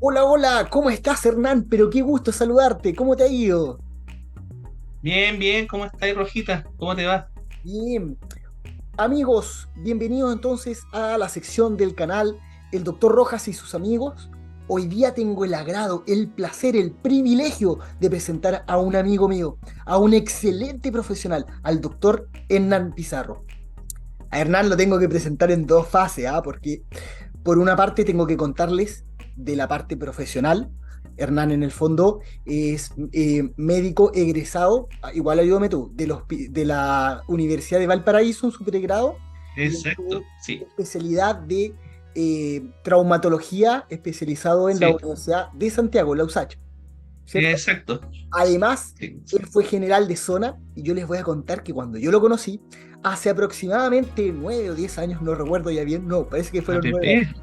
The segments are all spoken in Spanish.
Hola, hola, ¿cómo estás, Hernán? Pero qué gusto saludarte, ¿cómo te ha ido? Bien, bien, ¿cómo estás, Rojita? ¿Cómo te va? Bien, amigos, bienvenidos entonces a la sección del canal El Doctor Rojas y sus amigos. Hoy día tengo el agrado, el placer, el privilegio de presentar a un amigo mío, a un excelente profesional, al doctor Hernán Pizarro. A Hernán lo tengo que presentar en dos fases, ¿ah? Porque por una parte tengo que contarles de la parte profesional. Hernán en el fondo es médico egresado, igual ayúdame tú, de la Universidad de Valparaíso en su pregrado y en Exacto, su sí, especialidad de traumatología especializado en la sí, Universidad de Santiago, la USACH, ¿cierto? exacto. Además, Sí. él fue general de zona y yo les voy a contar que cuando yo lo conocí, hace aproximadamente 9 o 10 años, no recuerdo ya bien, no, parece que A fueron 9 años. Pepe,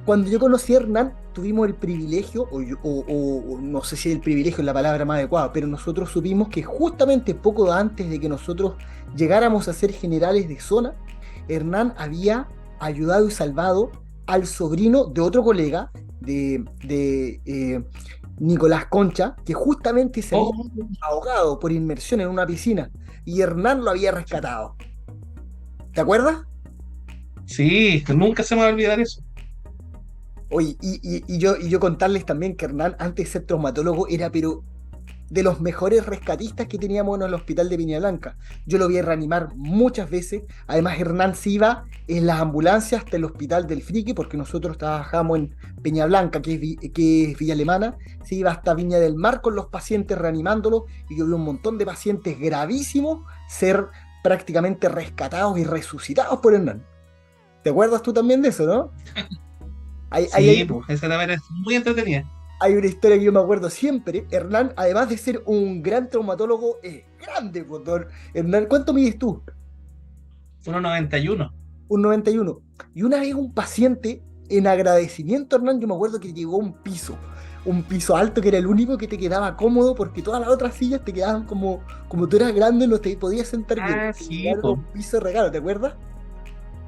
Cuando yo conocí a Hernán, tuvimos el privilegio, o no sé si el privilegio es la palabra más adecuada, pero nosotros supimos que justamente poco antes de que nosotros llegáramos a ser generales de zona, Hernán había ayudado y salvado al sobrino de otro colega, de Nicolás Concha, que justamente se había oh, ahogado por inmersión en una piscina y Hernán lo había rescatado. ¿Te acuerdas? sí, nunca se me va a olvidar eso. Oye, y yo contarles también que Hernán, antes de ser traumatólogo, era pero de los mejores rescatistas que teníamos en el hospital de Viña Blanca. Yo lo vi reanimar muchas veces. Además, Hernán se iba en las ambulancias hasta el hospital del Friki, porque nosotros trabajamos en Peña Blanca, que es Villa Alemana. Se iba hasta Viña del Mar con los pacientes reanimándolos. Y yo vi un montón de pacientes gravísimos ser prácticamente rescatados y resucitados por Hernán. ¿Te acuerdas tú también de eso, no? Hay Sí, pues, esa también es muy entretenida. Hay una historia que yo me acuerdo siempre. Hernán, además de ser un gran traumatólogo, es grande, pues, don Hernán, ¿cuánto mides tú? 1,91. Un 91. Y una vez un paciente, en agradecimiento, Hernán, yo me acuerdo que llegó un piso alto que era el único que te quedaba cómodo porque todas las otras sillas te quedaban como tú eras grande, no te podías sentar bien. Ah, Te sí, llegaron pues. un piso de regalo, ¿te acuerdas?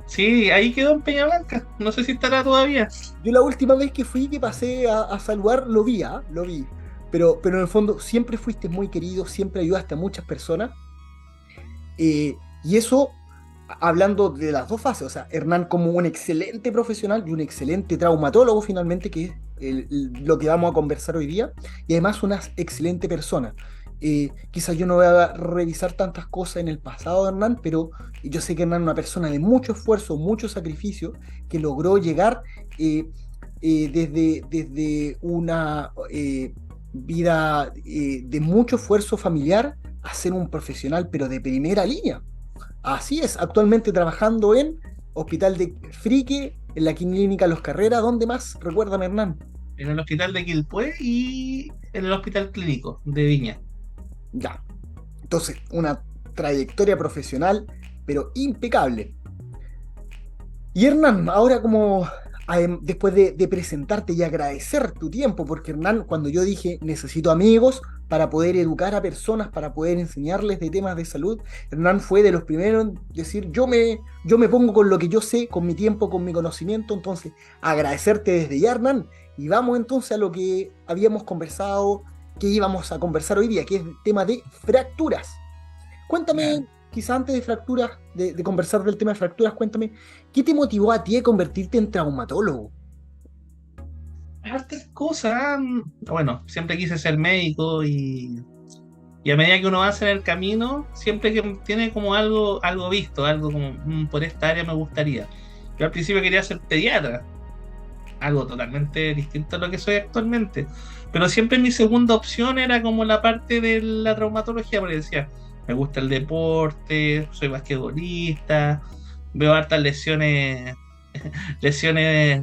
Sí, ahí quedó en Peña Blanca. No sé si estará todavía. Yo la última vez que fui, que pasé a saludar, lo vi, ¿ah? Lo vi. Pero en el fondo siempre fuiste muy querido, siempre ayudaste a muchas personas. Y eso, hablando de las dos fases, o sea, Hernán como un excelente profesional y un excelente traumatólogo finalmente, que es lo que vamos a conversar hoy día, y además una excelente persona. Quizás yo no voy a revisar tantas cosas en el pasado de Hernán, pero yo sé que Hernán es una persona de mucho esfuerzo, mucho sacrificio, que logró llegar desde una vida de mucho esfuerzo familiar a ser un profesional, pero de primera línea. Así es, actualmente trabajando en Hospital de Frique, en la Clínica Los Carreras. ¿Dónde más? Recuérdame, Hernán. En el hospital de Quilpué y en el hospital clínico de Viña. Ya. Entonces, una trayectoria profesional, pero impecable. Y Hernán, ahora como después de presentarte y agradecer tu tiempo, porque Hernán, cuando yo dije necesito amigos para poder educar a personas, para poder enseñarles de temas de salud, Hernán fue de los primeros en decir yo me pongo con lo que yo sé, con mi tiempo, con mi conocimiento, entonces agradecerte desde ya, Hernán, y vamos entonces a lo que habíamos conversado, que íbamos a conversar hoy día, que es el tema de fracturas. Ya. Cuéntame, quizá antes de fracturas, de conversar del tema de fracturas, cuéntame, ¿qué te motivó a ti a convertirte en traumatólogo? Hartas cosas. Bueno, siempre quise ser médico y a medida que uno avanza en el camino, siempre que tiene como algo visto, algo como por esta área me gustaría. Yo al principio quería ser pediatra, algo totalmente distinto a lo que soy actualmente. Pero siempre mi segunda opción era como la parte de la traumatología, porque decía, me gusta el deporte, soy basquetbolista, veo hartas lesiones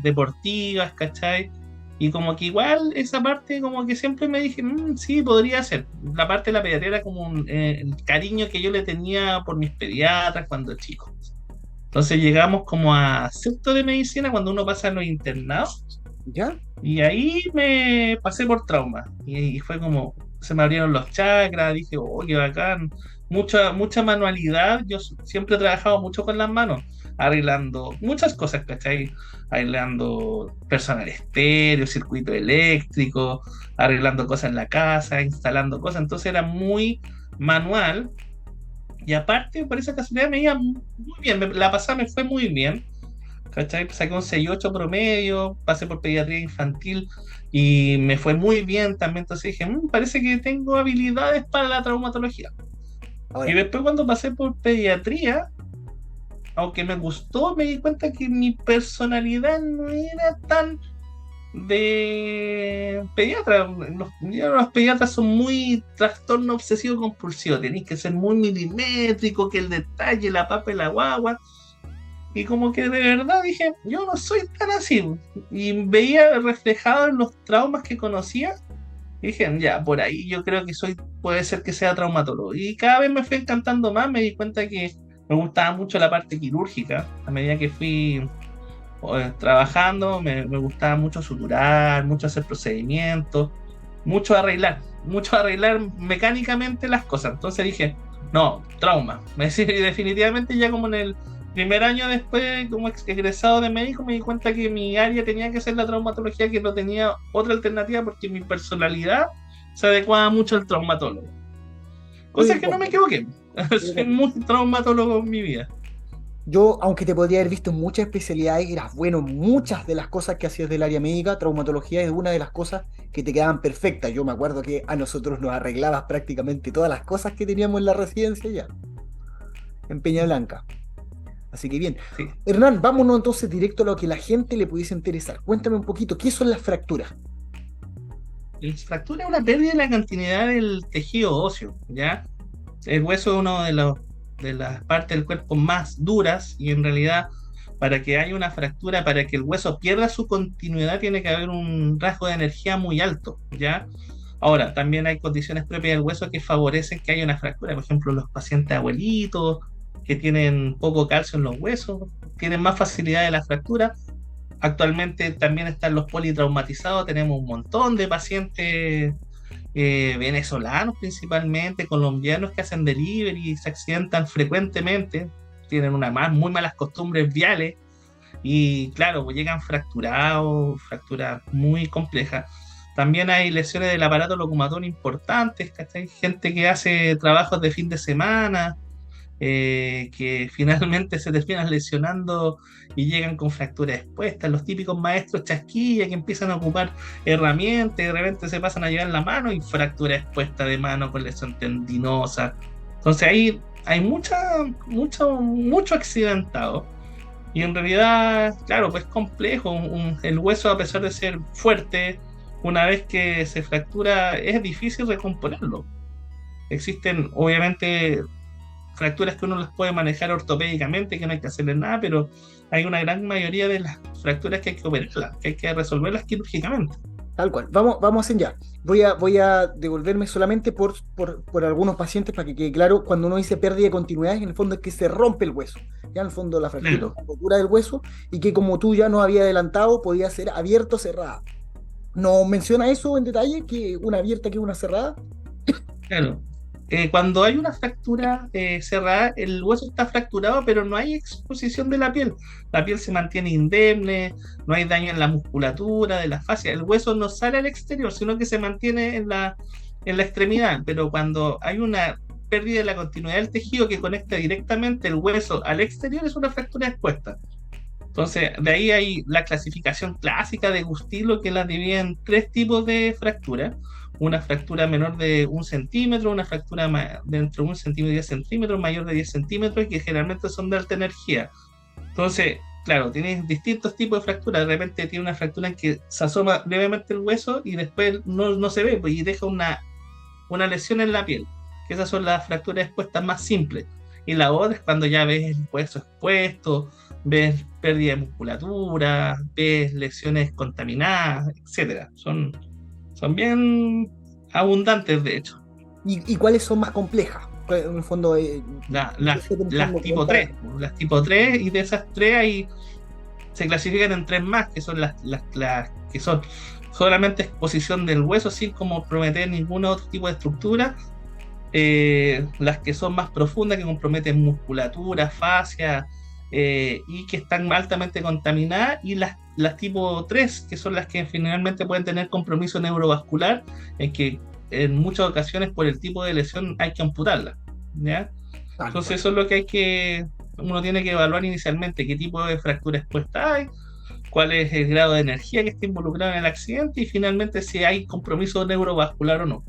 deportivas, ¿cachai? Y como que igual esa parte como que siempre me dije, sí, podría ser. La parte de la pediatría era como el cariño que yo le tenía por mis pediatras cuando chico. Entonces llegamos como a sexto de medicina cuando uno pasa a los internados ¿Ya? y ahí me pasé por trauma. Y fue como, se me abrieron los chakras, dije, oh, qué bacán. Mucha manualidad, yo siempre he trabajado mucho con las manos, arreglando muchas cosas, ¿cachai? Arreglando personal estéreo, circuito eléctrico, arreglando cosas en la casa, instalando cosas, entonces era muy manual. Y aparte, por esa casualidad me iba muy bien, la pasada me fue muy bien, ¿cachai? Saqué un 6,8 promedio, pasé por pediatría infantil y me fue muy bien también. Entonces dije, parece que tengo habilidades para la traumatología. Y Ahora, después cuando pasé por pediatría, aunque me gustó, me di cuenta que mi personalidad no era tan de pediatra. Los pediatras son muy trastorno obsesivo compulsivo, tenéis que ser muy milimétrico, que el detalle, la papa y la guagua. Y como que de verdad dije, yo no soy tan así. Y veía reflejado en los traumas que conocía. Y dije, ya, por ahí yo creo que puede ser que sea traumatólogo. Y cada vez me fue encantando más, me di cuenta que me gustaba mucho la parte quirúrgica. A medida que fui trabajando, me gustaba mucho suturar, mucho hacer procedimientos, mucho arreglar mecánicamente las cosas. Entonces dije, no, trauma. Definitivamente ya como en el primer año después, como egresado de médico, me di cuenta que mi área tenía que ser la traumatología, que no tenía otra alternativa porque mi personalidad se adecuaba mucho al traumatólogo. Cosa que no me equivoqué. Soy muy traumatólogo en mi vida. yo, aunque te podría haber visto en muchas especialidades, eras bueno en muchas de las cosas que hacías del área médica. Traumatología es una de las cosas que te quedaban perfectas. Yo me acuerdo que a nosotros nos arreglabas prácticamente todas las cosas que teníamos en la residencia ya, en Peña Blanca. Así que bien. Sí. Hernán, vámonos entonces directo a lo que la gente le pudiese interesar. Cuéntame un poquito, ¿qué son las fracturas? La fractura es una pérdida de la continuidad del tejido óseo, ¿ya? El hueso es una de las partes del cuerpo más duras y en realidad para que haya una fractura, para que el hueso pierda su continuidad, tiene que haber un rasgo de energía muy alto, ¿ya? Ahora, también hay condiciones propias del hueso que favorecen que haya una fractura. Por ejemplo, los pacientes abuelitos que tienen poco calcio en los huesos, tienen más facilidad de la fractura. Actualmente también están los politraumatizados, tenemos un montón de pacientes venezolanos principalmente, colombianos que hacen delivery y se accidentan frecuentemente, tienen muy malas costumbres viales y claro, pues llegan fracturados, fracturas muy complejas. También hay lesiones del aparato locomotor importantes, ¿cachai? Gente que hace trabajos de fin de semana, que finalmente se terminan lesionando y llegan con fracturas expuestas. Los típicos maestros chasquilla que empiezan a ocupar herramientas y de repente se pasan a llevar la mano y fractura expuesta de mano con lesión tendinosa. Entonces ahí hay mucho accidentado. Y en realidad, claro, pues es complejo. El hueso, a pesar de ser fuerte, una vez que se fractura, es difícil recomponerlo. Existen, obviamente, fracturas que uno las puede manejar ortopédicamente, que no hay que hacerle nada, pero hay una gran mayoría de las fracturas que hay que operarlas, que hay que resolverlas quirúrgicamente. Tal cual. Vamos en ya. Voy a devolverme solamente por algunos pacientes para que quede claro. Cuando uno dice pérdida de continuidad, en el fondo es que se rompe el hueso. Ya en el fondo la fractura Claro, es la rotura del hueso y que como tú ya nos había adelantado, podía ser abierto o cerrada. ¿No menciona eso en detalle? ¿Que una abierta que una cerrada? claro. Cuando hay una fractura cerrada, el hueso está fracturado, pero no hay exposición de la piel. La piel se mantiene indemne, no hay daño en la musculatura de la fascia. El hueso no sale al exterior, sino que se mantiene en la extremidad. Pero cuando hay una pérdida de la continuidad del tejido que conecta directamente el hueso al exterior, es una fractura expuesta. Entonces, de ahí hay la clasificación clásica de Gustilo que la divide en tres tipos de fracturas. Una fractura menor de 1 centímetro, una fractura de entre 1 centímetro y 10 centímetros, mayor de 10 centímetros, y que generalmente son de alta energía. Entonces, claro, tienes distintos tipos de fracturas. De repente tiene una fractura en que se asoma levemente el hueso y después no se ve, pues, y deja una lesión en la piel. Que esas son las fracturas expuestas más simples. Y la otra es cuando ya ves el hueso expuesto, ves pérdida de musculatura, ves lesiones contaminadas, etcétera. Son bien abundantes, de hecho. ¿Y cuáles son más complejas? En el fondo, Las tipo 3. Las tipo 3, y de esas 3 se clasifican en 3 más, que son las que son solamente exposición del hueso sin comprometer ningún otro tipo de estructura. Las que son más profundas, que comprometen musculatura, fascia, y que están altamente contaminadas, y las tipo 3 que son las que finalmente pueden tener compromiso neurovascular, en que en muchas ocasiones por el tipo de lesión hay que amputarla, ¿ya? Tal Entonces cual. eso es lo que uno tiene que evaluar inicialmente: qué tipo de fractura expuesta hay, cuál es el grado de energía que está involucrado en el accidente, y finalmente si hay compromiso neurovascular o no.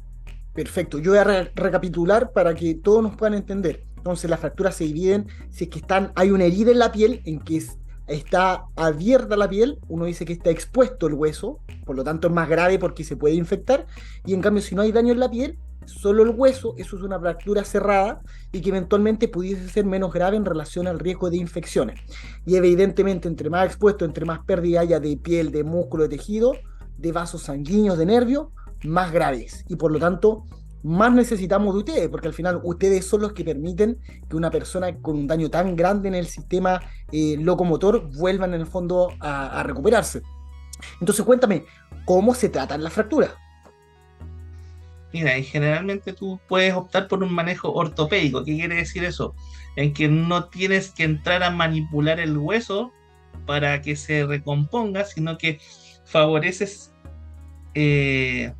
Perfecto. Yo voy a recapitular para que todos nos puedan entender. Entonces, las fracturas se dividen si es que hay una herida en la piel, en que está abierta la piel, uno dice que está expuesto el hueso, por lo tanto es más grave porque se puede infectar, y en cambio si no hay daño en la piel, solo el hueso, eso es una fractura cerrada y que eventualmente pudiese ser menos grave en relación al riesgo de infecciones. Y evidentemente, entre más expuesto, entre más pérdida haya de piel, de músculo, de tejido, de vasos sanguíneos, de nervios, más graves. Y por lo tanto, más necesitamos de ustedes, porque al final ustedes son los que permiten que una persona con un daño tan grande en el sistema locomotor vuelvan en el fondo a recuperarse. Entonces cuéntame, ¿cómo se tratan las fracturas? Mira, y generalmente tú puedes optar por un manejo ortopédico. ¿Qué quiere decir eso? En que no tienes que entrar a manipular el hueso para que se recomponga, sino que favoreces, eh,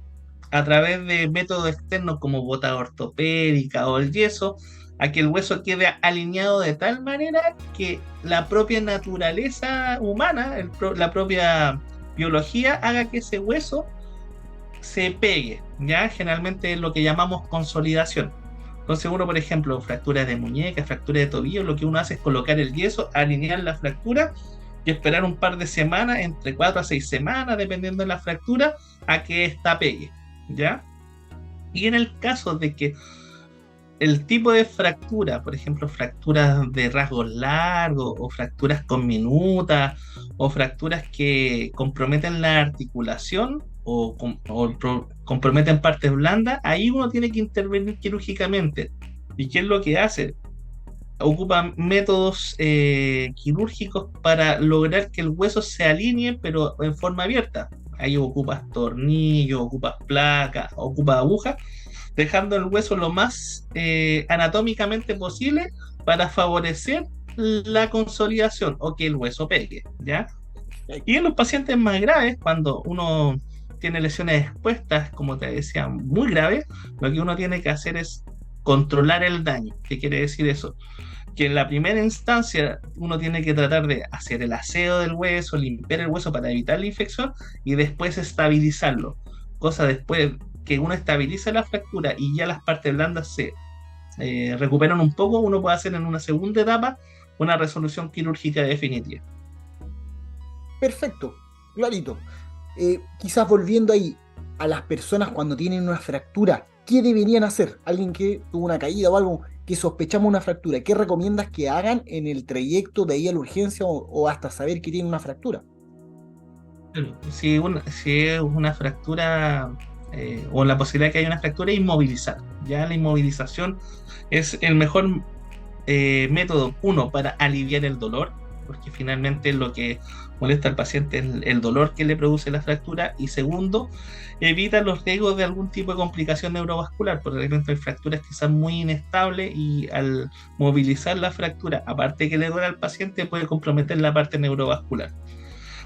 a través de métodos externos como bota ortopédica o el yeso, a que el hueso quede alineado de tal manera que la propia naturaleza humana, la propia biología, haga que ese hueso se pegue, ¿ya? Generalmente es lo que llamamos consolidación. Entonces uno, por ejemplo, fracturas de muñeca, fracturas de tobillo, lo que uno hace es colocar el yeso, alinear la fractura y esperar un par de semanas, entre 4 a 6 semanas, dependiendo de la fractura, a que esta pegue, ¿ya? Y en el caso de que el tipo de fractura, por ejemplo, fracturas de rasgos largos o fracturas con minutas o fracturas que comprometen la articulación comprometen partes blandas, ahí uno tiene que intervenir quirúrgicamente. ¿Y qué es lo que hace? Ocupa métodos quirúrgicos para lograr que el hueso se alinee, pero en forma abierta. Ahí ocupas tornillos, ocupas placas, ocupas agujas, dejando el hueso lo más anatómicamente posible para favorecer la consolidación o que el hueso pegue, ¿ya? Y en los pacientes más graves, cuando uno tiene lesiones expuestas, como te decía, muy graves, lo que uno tiene que hacer es controlar el daño. ¿Qué quiere decir eso? Que en la primera instancia uno tiene que tratar de hacer el aseo del hueso, limpiar el hueso para evitar la infección y después estabilizarlo. Cosa después que uno estabiliza la fractura y ya las partes blandas se recuperan un poco, uno puede hacer en una segunda etapa una resolución quirúrgica definitiva. Perfecto, clarito. Quizás volviendo ahí a las personas cuando tienen una fractura, ¿qué deberían hacer? Alguien que tuvo una caída o algo que sospechamos una fractura, ¿qué recomiendas que hagan en el trayecto de ahí a la urgencia o hasta saber que tienen una fractura? Si es una fractura, o la posibilidad de que haya una fractura, inmovilizar. Ya la inmovilización es el mejor método, uno, para aliviar el dolor, porque finalmente lo que molesta al paciente es el dolor que le produce la fractura, y segundo, evita los riesgos de algún tipo de complicación neurovascular, porque de repente hay fracturas que son muy inestables y al movilizar la fractura, aparte que le duele al paciente, puede comprometer la parte neurovascular.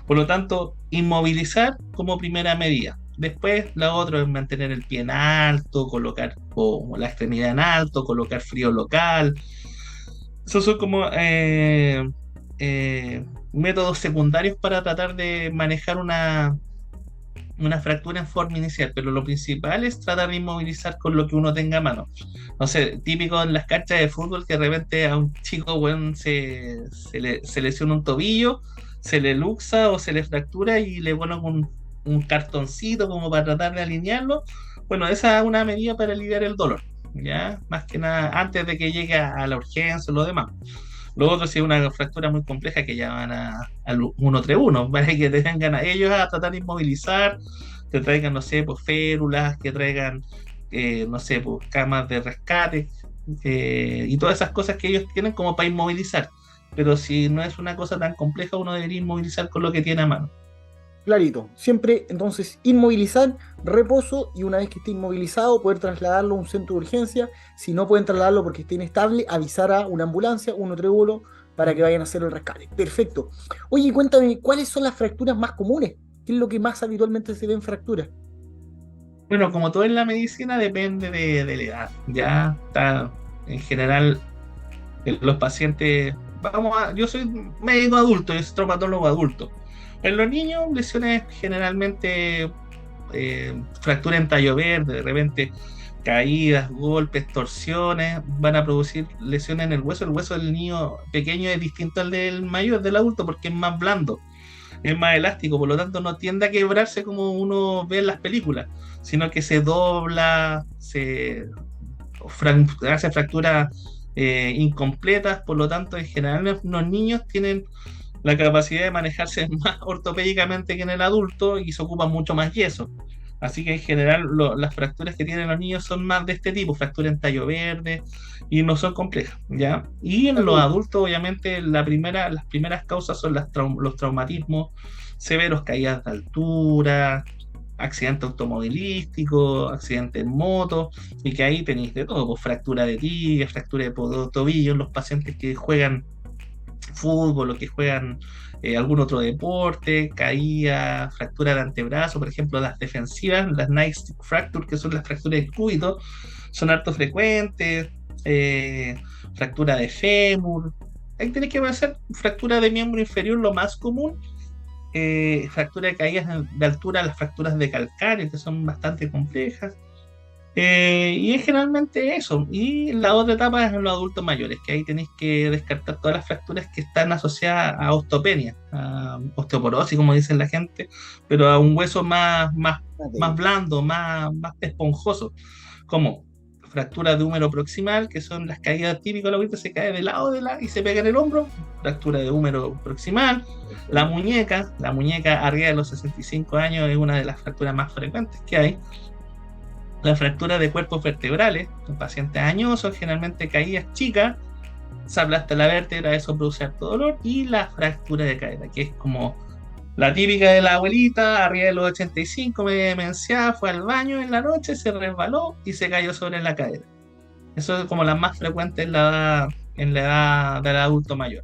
Por lo tanto, inmovilizar como primera medida. Después, la otra es mantener el pie en alto, colocar o la extremidad en alto, colocar frío local. Esos son como métodos secundarios para tratar de manejar una fractura en forma inicial, pero lo principal es tratar de inmovilizar con lo que uno tenga a mano. No sé, típico en las canchas de fútbol que de repente a un chico, bueno, se lesiona un tobillo, se le luxa o se le fractura y le ponen un cartoncito como para tratar de alinearlo. Bueno, esa es una medida para aliviar el dolor, ¿ya? Más que nada antes de que llegue a la urgencia o lo demás. Lo otro, si es una fractura muy compleja, que llaman al 131, para que te vengan a ellos a tratar de inmovilizar, te traigan, no sé, pues férulas, que traigan, no sé, pues camas de rescate, y todas esas cosas que ellos tienen como para inmovilizar. Pero si no es una cosa tan compleja, uno debería inmovilizar con lo que tiene a mano. Clarito. Siempre, entonces, inmovilizar, reposo y una vez que esté inmovilizado, poder trasladarlo a un centro de urgencia. Si no pueden trasladarlo porque esté inestable, avisar a una ambulancia, 131, para que vayan a hacer el rescate. Perfecto. Oye, cuéntame, ¿cuáles son las fracturas más comunes? ¿Qué es lo que más habitualmente se ve en fracturas? Bueno, como todo en la medicina, depende de la edad. Ya está, en general, los pacientes, yo soy médico adulto, yo soy traumatólogo adulto. En los niños, lesiones generalmente, fractura en tallo verde, de repente caídas, golpes, torsiones, van a producir lesiones en el hueso. El hueso del niño pequeño es distinto al del mayor, del adulto, porque es más blando, es más elástico, por lo tanto no tiende a quebrarse como uno ve en las películas, sino que se dobla, hace fracturas incompletas. Por lo tanto, en general los niños tienen la capacidad de manejarse más ortopédicamente que en el adulto y se ocupa mucho más yeso. Así que en general las fracturas que tienen los niños son más de este tipo, fractura en tallo verde, y no son complejas, ¿ya? Y en los adultos, obviamente, las primeras causas son los traumatismos severos, caídas de altura, accidente automovilístico, accidente en moto, y que ahí tenéis de todo, pues, fractura de tibia, fractura de tobillo, los pacientes que juegan fútbol o que juegan algún otro deporte, caída, fractura de antebrazo, por ejemplo, las defensivas, las night stick fracture, que son las fracturas del cúbito, son harto frecuentes, fractura de fémur. Ahí tenés que hacer fractura de miembro inferior, lo más común, fractura de caídas de altura, las fracturas de calcáneo, que son bastante complejas. Y es generalmente eso. Y la otra etapa es en los adultos mayores, que ahí tenéis que descartar todas las fracturas que están asociadas a osteopenia, a osteoporosis, como dicen la gente, pero a un hueso más blando, más esponjoso, como fractura de húmero proximal, que son las caídas típicas, la ahorita se cae de lado y se pega en el hombro, fractura de húmero proximal. La muñeca arriba de los 65 años es una de las fracturas más frecuentes que hay. La fractura de cuerpos vertebrales, en pacientes añosos, generalmente caídas chicas, se aplasta la vértebra, eso produce harto dolor. Y la fractura de cadera, que es como la típica de la abuelita, arriba de los 85, media demenciada, fue al baño en la noche, se resbaló y se cayó sobre la cadera. Eso es como la más frecuente en la edad del adulto mayor.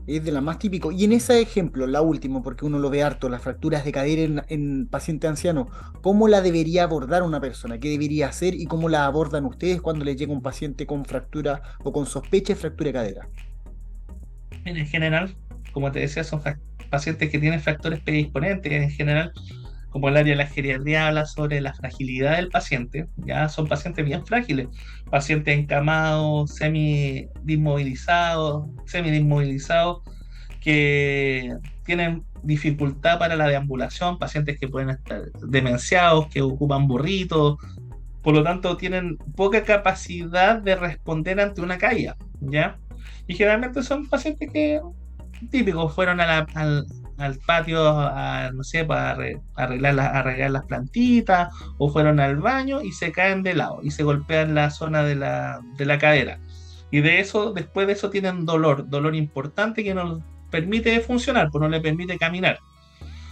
Es de las más típicos. Y en ese ejemplo, la última, porque uno lo ve harto, las fracturas de cadera en pacientes ancianos, ¿cómo la debería abordar una persona? ¿Qué debería hacer y cómo la abordan ustedes cuando les llega un paciente con fractura o con sospecha de fractura de cadera? En general, como te decía, son pacientes que tienen fractures predisponentes. En general, como el área de la geriatría habla sobre la fragilidad del paciente, ya son pacientes bien frágiles, pacientes encamados, semidinmovilizados, que tienen dificultad para la deambulación, pacientes que pueden estar demenciados, que ocupan burritos, por lo tanto tienen poca capacidad de responder ante una caída, ¿ya? Y generalmente son pacientes que típicos fueron al patio, no sé, para arreglar las plantitas, o fueron al baño y se caen de lado y se golpean la zona de la cadera. Y después de eso tienen dolor importante que no les permite funcionar, pues no les permite caminar.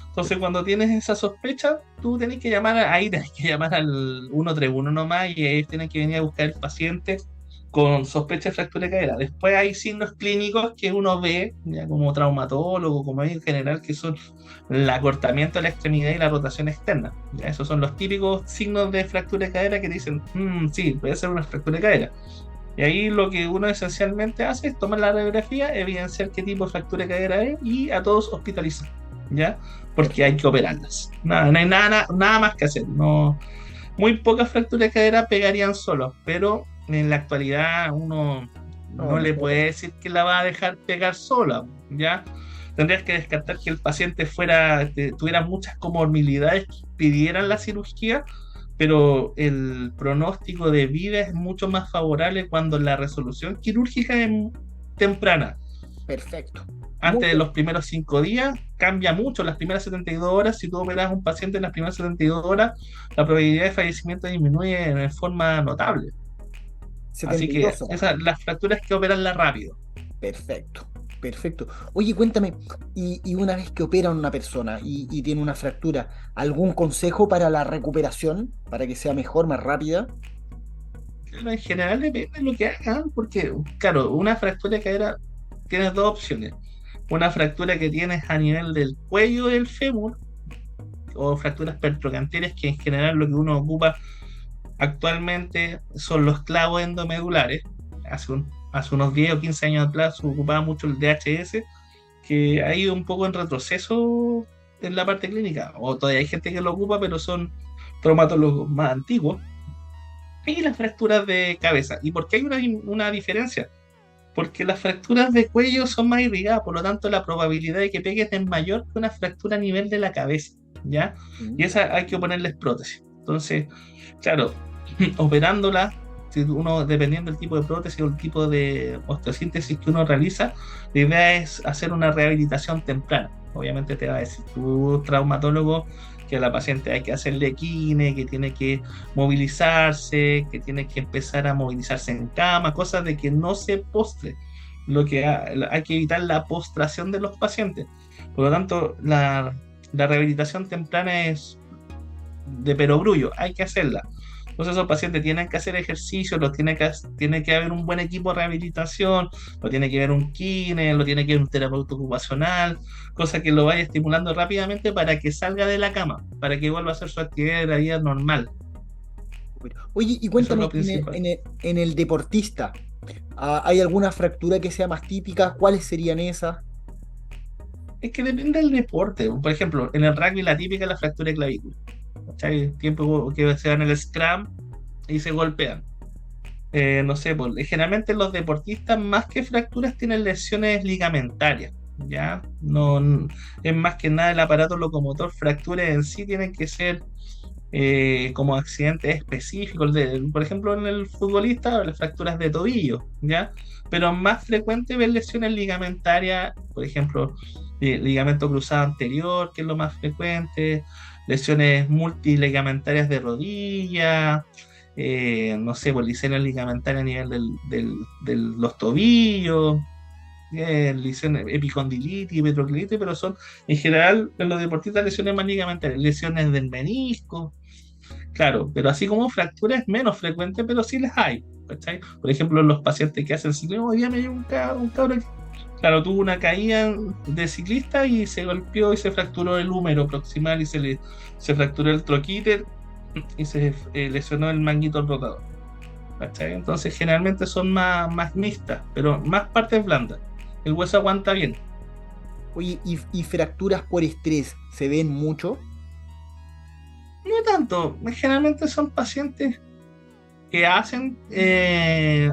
Entonces, cuando tienes esa sospecha, tú tenés que llamar al 131 nomás, y ellos tienen que venir a buscar el paciente con sospecha de fractura de cadera. Después hay signos clínicos que uno ve, ya como traumatólogo, como médico general, que son el acortamiento de la extremidad y la rotación externa. Ya, esos son los típicos signos de fractura de cadera que dicen, sí, puede ser una fractura de cadera. Y ahí lo que uno esencialmente hace es tomar la radiografía, evidenciar qué tipo de fractura de cadera es y a todos hospitalizar, ¿ya? Porque hay que operarlas. No hay nada más que hacer. No, muy pocas fracturas de cadera pegarían solos, pero en la actualidad uno no le puede decir que la va a dejar pegar sola, ¿ya? Tendrías que descartar que el paciente tuviera muchas comorbilidades que pidieran la cirugía, pero el pronóstico de vida es mucho más favorable cuando la resolución quirúrgica es temprana. Perfecto. Antes de los primeros 5 días, cambia mucho. Las primeras 72 horas, si tú operas a un paciente en las primeras 72 horas, la probabilidad de fallecimiento disminuye en forma notable. Así que 72 horas. las fracturas que operanla rápido. Perfecto. Perfecto. Oye, cuéntame, y una vez que opera una persona y tiene una fractura, ¿algún consejo para la recuperación, para que sea mejor, más rápida? Pero en general depende de lo que hagan, porque, claro, una fractura de cadera tienes dos opciones. Una fractura que tienes a nivel del cuello del fémur, o fracturas pertrocantilias, que en general lo que uno ocupa actualmente son los clavos endomedulares. Hace unos 10 o 15 años atrás se ocupaba mucho el DHS, que ha ido un poco en retroceso en la parte clínica, o todavía hay gente que lo ocupa, pero son traumatólogos más antiguos. Y las fracturas de cabeza. ¿Y por qué hay una diferencia? Porque las fracturas de cuello son más irrigadas, por lo tanto la probabilidad de que pegues es mayor que una fractura a nivel de la cabeza, ¿ya? Mm. Y esa hay que ponerles prótesis. Entonces, claro, operándola, si uno, dependiendo del tipo de prótesis o el tipo de osteosíntesis que uno realiza, la idea es hacer una rehabilitación temprana. Obviamente te va a decir tu traumatólogo que a la paciente hay que hacerle kine, que tiene que movilizarse, que tiene que empezar a movilizarse en cama, cosas de que no se postre. Hay que evitar la postración de los pacientes. Por lo tanto, la rehabilitación temprana es de perogrullo, hay que hacerla. Entonces esos pacientes tienen que hacer ejercicio, tiene que haber un buen equipo de rehabilitación, lo tiene que ver un kine, lo tiene que ver un terapeuta ocupacional, cosa que lo vaya estimulando rápidamente para que salga de la cama, para que vuelva a hacer su actividad de la vida normal. Oye, y Eso es cuéntame, lo principal. en el deportista, ¿hay alguna fractura que sea más típica? ¿Cuáles serían esas? Es que depende del deporte. Por ejemplo, en el rugby la típica es la fractura de clavícula. ¿Cachai? Tiempo que se dan el scrum y se golpean. No sé, pues, generalmente los deportistas más que fracturas tienen lesiones ligamentarias, ¿ya? Es más que nada el aparato locomotor, fracturas en sí tienen que ser como accidentes específicos, por ejemplo en el futbolista las fracturas de tobillo, ¿ya? Pero más frecuente ver lesiones ligamentarias, por ejemplo, ligamento cruzado anterior, que es lo más frecuente, lesiones multiligamentarias de rodilla, no sé, pues lesiones ligamentarias a nivel de los tobillos, lesiones epicondilitis, petroclitis, pero son en general en los deportistas lesiones más ligamentarias, lesiones del menisco, claro, pero así como fracturas es menos frecuente, pero sí las hay, ¿cachai? Por ejemplo, los pacientes que hacen ciclismo, hoy día me dio un cabrón que, claro, tuvo una caída de ciclista y se golpeó y se fracturó el húmero proximal y se fracturó el troquíter y se lesionó el manguito rotador, ¿cachai? Entonces generalmente son más mixtas, pero más partes blandas. El hueso aguanta bien. Oye, y fracturas por estrés, ¿se ven mucho? No tanto, generalmente son pacientes que hacen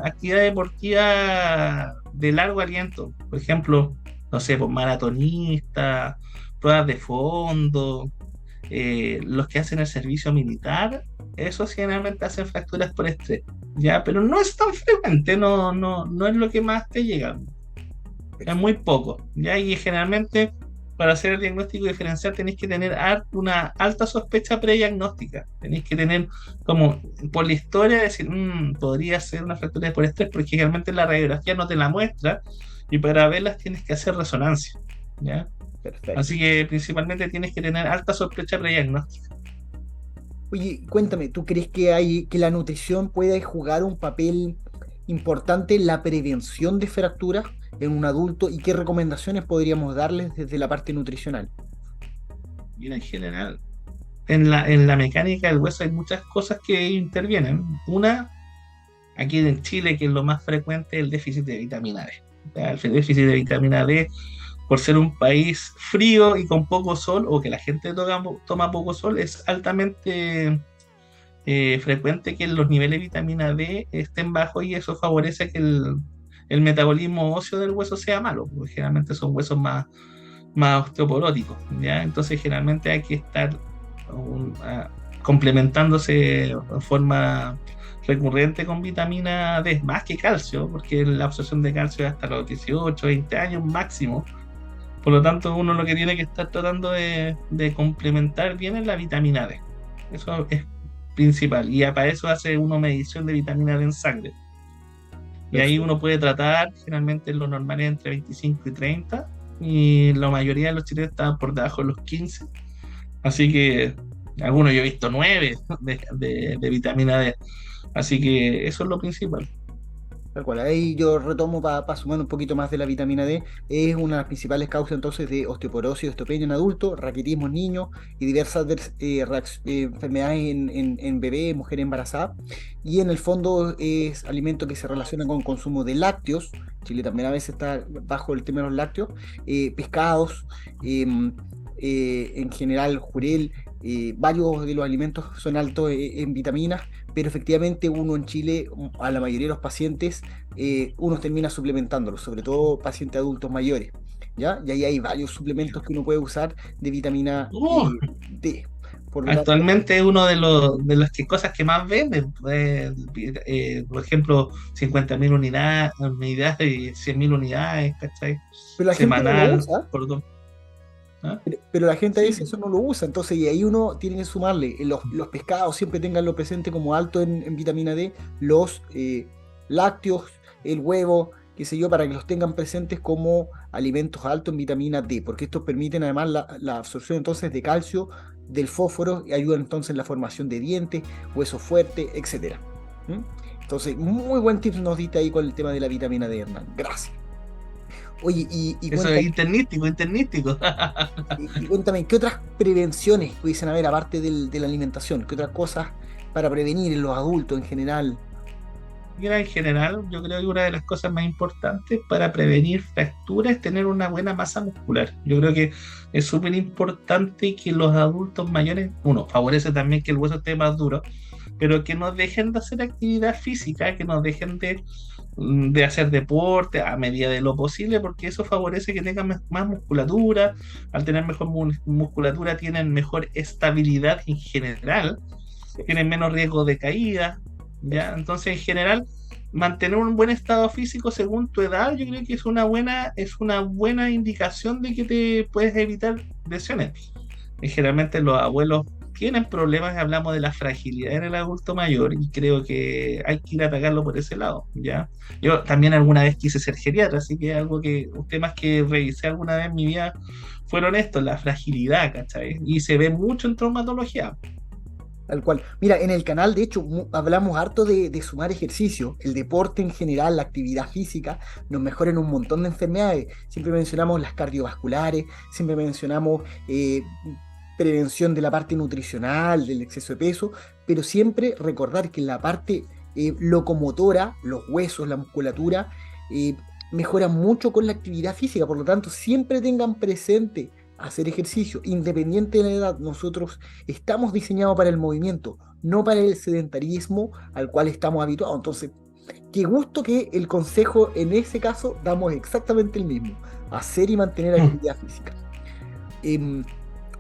actividad deportiva de largo aliento. Por ejemplo, no sé, pues maratonistas, pruebas de fondo, los que hacen el servicio militar, esos generalmente hacen fracturas por estrés. Ya, pero no es tan frecuente, no es lo que más te llega. Es muy Perfecto. poco, ¿ya? Y generalmente para hacer el diagnóstico diferencial tenéis que tener una alta sospecha prediagnóstica. Tenéis que tener como por la historia decir, podría ser una fractura por estrés, porque generalmente la radiografía no te la muestra y para verlas tienes que hacer resonancia, ¿ya? Perfecto. Así que principalmente tienes que tener alta sospecha prediagnóstica. Oye, cuéntame, ¿tú crees que la nutrición puede jugar un papel importante en la prevención de fracturas en un adulto y qué recomendaciones podríamos darles desde la parte nutricional? Y en general, en la mecánica del hueso hay muchas cosas que intervienen. Una, aquí en Chile, que es lo más frecuente, el déficit de vitamina D. Ya, el déficit de vitamina D, por ser un país frío y con poco sol, o que la gente toma poco sol, es altamente frecuente que los niveles de vitamina D estén bajos y eso favorece que el metabolismo óseo del hueso sea malo, porque generalmente son huesos más osteoporóticos, ¿ya? Entonces generalmente hay que estar complementándose de forma recurrente con vitamina D, más que calcio, porque la absorción de calcio es hasta los 18, 20 años máximo. Por lo tanto, uno lo que tiene que estar tratando de complementar bien es la vitamina D. Eso es principal. Y para eso hace uno medición de vitamina D en sangre. Y ahí Perfecto. uno puede tratar, generalmente lo normal es entre 25 y 30, y la mayoría de los chilenos estaban por debajo de los 15. Así que algunos yo he visto 9 de vitamina D. Así que eso es lo principal. Tal cual, ahí yo retomo para sumar un poquito más de la vitamina D. Es una de las principales causas entonces de osteoporosis, osteopenia en adultos, raquitismo en niños y diversas enfermedades en bebés, mujeres embarazadas. Y en el fondo es alimento que se relaciona con consumo de lácteos. Chile también a veces está bajo el tema de los lácteos, pescados, em, en general jurel. Varios de los alimentos son altos en vitaminas, pero efectivamente uno en Chile, a la mayoría de los pacientes, uno termina suplementándolos, sobre todo pacientes adultos mayores, ¿ya? Y ahí hay varios suplementos que uno puede usar de vitamina Uh, D. Por lo tanto, Actualmente es uno de las cosas que más venden. Por ejemplo, 50.000 unidades y 100.000 unidades, ¿cachai? pero la gente no lo Semanal, usa. ¿ah? Pero la gente a Sí, veces eso no lo usa, entonces y ahí uno tiene que sumarle, los pescados siempre tenganlo presente como alto en vitamina D, los lácteos, el huevo, qué sé yo, para que los tengan presentes como alimentos altos en vitamina D, porque estos permiten además la absorción entonces de calcio, del fósforo, y ayudan entonces en la formación de dientes, huesos fuertes, etcétera. ¿Mm? Entonces, muy buen tip nos diste ahí con el tema de la vitamina D, Hernán. Gracias. Oye, y eso es cuéntame. internístico, internístico. Y cuéntame, ¿qué otras prevenciones pudiesen haber aparte de la alimentación? ¿Qué otras cosas para prevenir en los adultos en general? Mira, en general, yo creo que una de las cosas más importantes para prevenir fracturas es tener una buena masa muscular. Yo creo que es súper importante que los adultos mayores, uno, favorece también que el hueso esté más duro, pero que no dejen de hacer actividad física, que no dejen de hacer deporte a medida de lo posible, porque eso favorece que tengan más musculatura. Al tener mejor musculatura, tienen mejor estabilidad en general, Eso, tienen menos riesgo de caída, ¿ya? eso. Entonces, en general, mantener un buen estado físico según tu edad, yo creo que es una buena indicación de que te puedes evitar lesiones. Y generalmente los abuelos tienen problemas, hablamos de la fragilidad en el adulto mayor y creo que hay que ir a atacarlo por ese lado, ¿ya? Yo también alguna vez quise ser geriatra, así que algo que temas que revisé alguna vez en mi vida fueron estos, la fragilidad, ¿cachai? Y se ve mucho en traumatología. Tal cual. Mira, en el canal, de hecho, hablamos harto de sumar ejercicio. El deporte en general, la actividad física, nos mejora en un montón de enfermedades. Siempre mencionamos las cardiovasculares, siempre mencionamos prevención de la parte nutricional, del exceso de peso, pero siempre recordar que la parte locomotora, los huesos, la musculatura, eh, mejoran mucho con la actividad física. Por lo tanto, siempre tengan presente hacer ejercicio, independiente de la edad. Nosotros estamos diseñados para el movimiento, no para el sedentarismo al cual estamos habituados. Entonces, qué gusto que el consejo en ese caso damos exactamente el mismo, hacer y mantener actividad física. Em,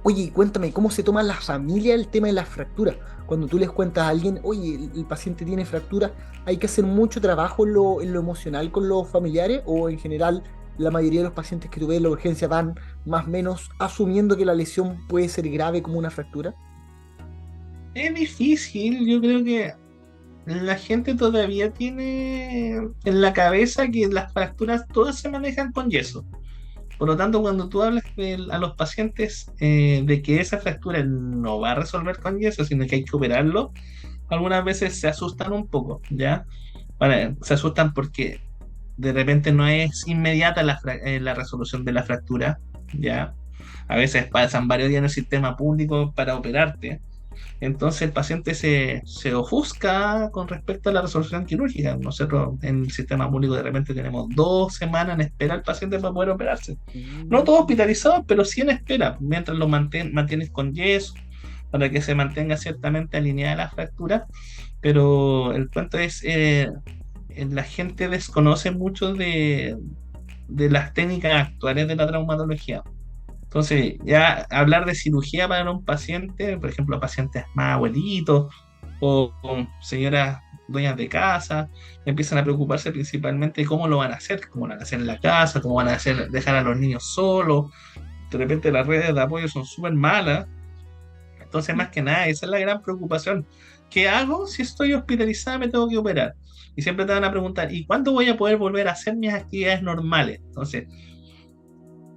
Oye, y cuéntame, ¿cómo se toma la familia el tema de las fracturas? Cuando tú les cuentas a alguien, oye, el paciente tiene fractura, ¿hay que hacer mucho trabajo en lo emocional con los familiares? ¿O en general la mayoría de los pacientes que tú ves en la urgencia van más o menos asumiendo que la lesión puede ser grave como una fractura? Es difícil, yo creo que la gente todavía tiene en la cabeza que las fracturas todas se manejan con yeso. Por lo tanto, cuando tú hablas a los pacientes de que esa fractura no va a resolver con yeso, sino que hay que operarlo, algunas veces se asustan un poco, ¿ya? Bueno, se asustan porque de repente no es inmediata la resolución de la fractura, ¿ya? A veces pasan varios días en el sistema público para operarte. Entonces el paciente se ofusca con respecto a la resolución quirúrgica. Nosotros en el sistema público de repente tenemos 2 semanas en espera al paciente para poder operarse. No todos Mm. hospitalizados, pero sí en espera, mientras lo mantienes con yeso, para que se mantenga ciertamente alineada la fractura. Pero el cuento es, la gente desconoce mucho de las técnicas actuales de la traumatología. Entonces, ya hablar de cirugía para un paciente, por ejemplo, pacientes más abuelitos o señoras dueñas de casa, empiezan a preocuparse principalmente de cómo lo van a hacer, cómo lo van a hacer en la casa, cómo van a dejar a los niños solos. De repente las redes de apoyo son súper malas Entonces, más que nada, esa es la gran preocupación. ¿Qué hago si estoy hospitalizada, me tengo que operar? Y siempre te van a preguntar, ¿y cuándo voy a poder volver a hacer mis actividades normales? Entonces,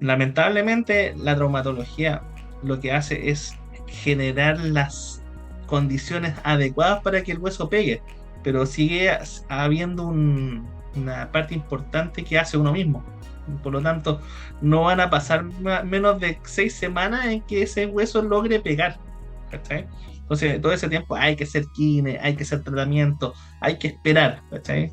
lamentablemente, la traumatología lo que hace es generar las condiciones adecuadas para que el hueso pegue, pero sigue habiendo una parte importante que hace uno mismo. Por lo tanto, no van a pasar menos de 6 semanas en que ese hueso logre pegar. ¿Cachai? Entonces, todo ese tiempo hay que hacer kine, hay que hacer tratamiento, hay que esperar. ¿Cachai?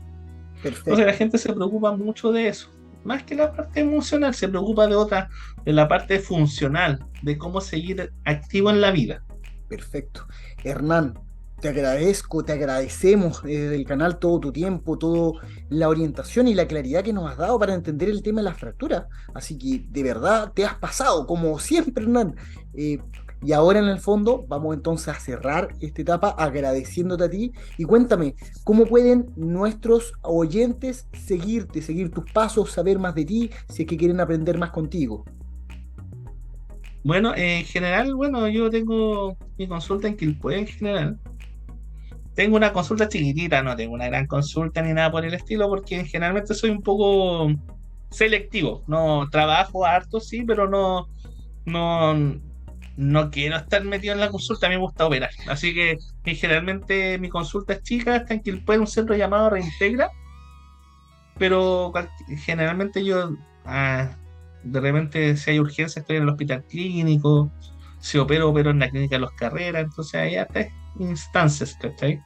Entonces la Perfecto. gente se preocupa mucho de eso. Más que la parte emocional, se preocupa de otra, de la parte funcional, de cómo seguir activo en la vida. Perfecto. Hernán, te agradezco, te agradecemos desde el canal todo tu tiempo, toda la orientación y la claridad que nos has dado para entender el tema de las fracturas. Así que de verdad te has pasado, como siempre, Hernán. Eh, y ahora en el fondo vamos entonces a cerrar esta etapa agradeciéndote a ti. Y cuéntame, ¿cómo pueden nuestros oyentes seguirte, seguir tus pasos, saber más de ti, si es que quieren aprender más contigo? Bueno, en general, bueno, yo tengo mi consulta en Quilpué en general. Tengo una consulta chiquitita, no tengo una gran consulta ni nada por el estilo, porque generalmente soy un poco selectivo. No trabajo harto, sí, pero no, no quiero estar metido en la consulta, a mí me gusta operar. Así que generalmente mi consulta es chica, está en Quilpué, en un centro llamado Reintegra, pero generalmente yo, de repente, si hay urgencia, estoy en el hospital clínico, si opero, opero en la clínica de los Carreras, entonces hay hasta instancias, ¿cachai?